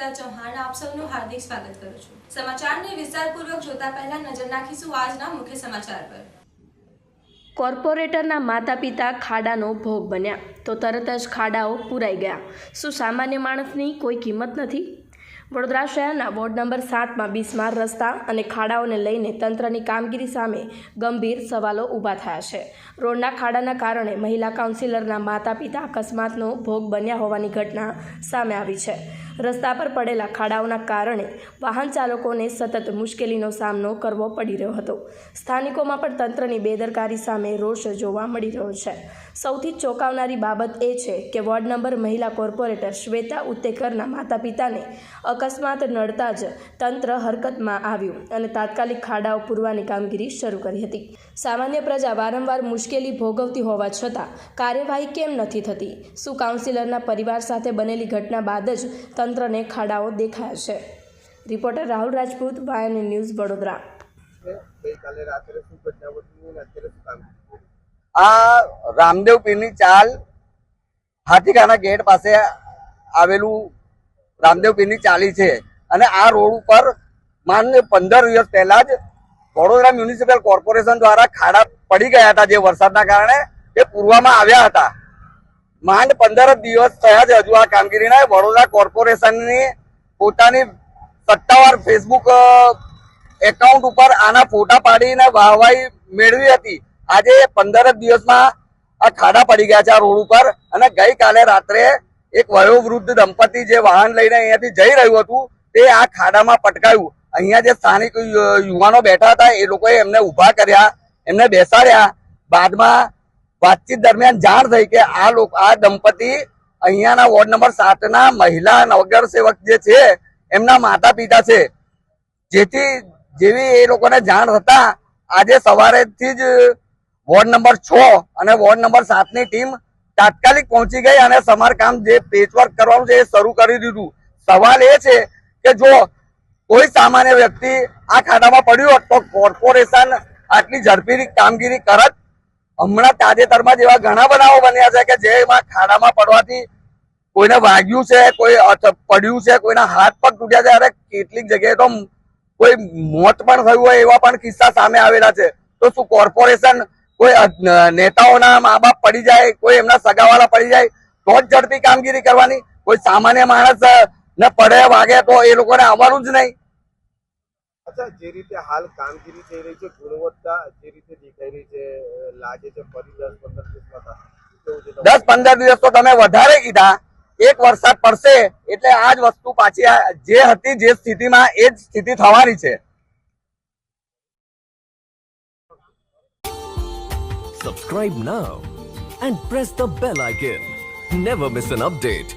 અર્પિતા ચૌહાણ આપ સૌનું હાર્દિક સ્વાગત કરું છું। સમાચારને વિસ્તારપૂર્વક જોતા પહેલા નજર નાખીશું આજના મુખ્ય સમાચાર પર। કોર્પોરેટરના માતા પિતા ખાડાનો ભોગ બન્યા તો તરત જ ખાડાઓ પૂરાઈ ગયા। શું સામાન્ય માણસની કોઈ કિંમત નથી? વડોદરા શહેરના વોર્ડ નંબર 7માં બિસ્માર રસ્તા અને ખાડાઓને લઈને તંત્રની કામગીરી સામે ગંભીર સવાલો ઊભા થયા છે। રોડના ખાડાના કારણે મહિલા કાઉન્સિલરના માતા પિતા અકસ્માતનો ભોગ બન્યા હોવાની ઘટના સામે આવી છે। રસ્તા પર પડેલા ખાડાઓના કારણે વાહન ચાલકોને સતત મુશ્કેલીનો સામનો કરવો પડી રહ્યો હતો। સ્થાનિકોમાં પણ તંત્રની બેદરકારી સામે રોષ જોવા મળી રહ્યો છે। સૌથી ચોંકાવનારી બાબત એ છે કે વોર્ડ નંબર મહિલા કોર્પોરેટર શ્વેતા ઉત્તેકરના માતા પિતાને અકસ્માત નડતા જ તંત્ર હરકતમાં આવ્યું અને તાત્કાલિક ખાડાઓ પૂરવાની કામગીરી શરૂ કરી હતી। સામાન્ય પ્રજા વારંવાર મુશ્કેલી ભોગવતી હોવા છતાં કાર્યવાહી કેમ નથી થતી? શું કાઉન્સિલરના પરિવાર સાથે બનેલી ઘટના બાદ જ તંત્રને ખાડાઓ દેખાયા છે? રિપોર્ટર રાહુલ રાજપૂત, વાયન ન્યૂઝ, વડોદરા। આ રામદેવ પીરની ચાલ હાથીખાના ગેટ પાસે આવેલું રામદેવ પીરની ચાલી છે અને આ રોડ ઉપર માન્ય 15 દિવસ પહેલા જ વડોદરા મ્યુનિસિપલ કોર્પોરેશન દ્વારા ખાડા પડી ગયા હતા, જે વરસાદના કારણે એ પૂરવામાં આવ્યા હતા। માંડ 15 દિવસ થયા છે હજુ આ કામગીરીના। વડોદરા કોર્પોરેશનની પોતાની સત્તાવાર ફેસબુક એકાઉન્ટ ઉપર આના ફોટા પાડીને વાહવાહી મેળવી હતી। આજે 15 દિવસમાં આ ખાડા પડી ગયા છે આ રોડ ઉપર અને ગઈકાલે રાત્રે એક વયોવૃદ્ધ દંપતી જે વાહન લઈને અહીંયાથી જઈ રહ્યું હતું તે આ ખાડામાં પટકાયું। અહીંયા જે સ્થાનિક યુવાનો બેઠા હતા એ લોકોએ એમને ઊભા કર્યા, એમને બેસાડ્યા। બાદમાં વાતચીત દરમિયાન જાણ થઈ કે આ દંપતી અહીંયાના વોર્ડ નંબર 7ના મહિલા નગર સેવક જે છે એમના માતા પિતા છે। જેવી એ લોકોને જાણ થતા આજે સવારેથી જ વોર્ડ નંબર 6 અને વોર્ડ નંબર 7ની ટીમ તાત્કાલિક પહોંચી ગઈ અને સમારકામ જે પેચવર્ક કરવાનું છે એ શરૂ કરી દીધું। સવાલ એ છે કે જો કોઈ સામાન્ય વ્યક્તિ આ ખાડામાં પડ્યું હોત તો કોર્પોરેશન આટલી ઝડપી કામગીરી કરત? હમણાં તાજેતરમાં જેવા ઘણા બનાવો બન્યા છે કે જેમાં ખાડામાં પડવાથી કોઈને વાગ્યું છે, કોઈ પડ્યું છે, કોઈના હાથ પગ તૂટ્યા છે, અને કેટલીક જગ્યાએ તો કોઈ મોત પણ થયું હોય એવા પણ કિસ્સા સામે આવેલા છે। તો શું કોર્પોરેશન કોઈ નેતાઓના મા બાપ પડી જાય, કોઈ એમના સગાવાળા પડી જાય તો જ ઝડપી કામગીરી કરવાની? કોઈ સામાન્ય માણસ ને પડે વાગે તો એ લોકોને આવવાનું જ નહીં? અચ્છા, જે રીતે હાલ કામગીરી થઈ રહી છે, ગુણવત્તા જે રીતે દેખાઈ રહી છે, લાગે છે ફરી 10-15 દિવસ તો તમે વધારે કીધા। એક વરસાદ પડશે એટલે આ જ વસ્તુ પાછી જે હતી જે સ્થિતિમાં એ જ સ્થિતિ થવાની છે। Subscribe now and press the bell icon. Never miss an update.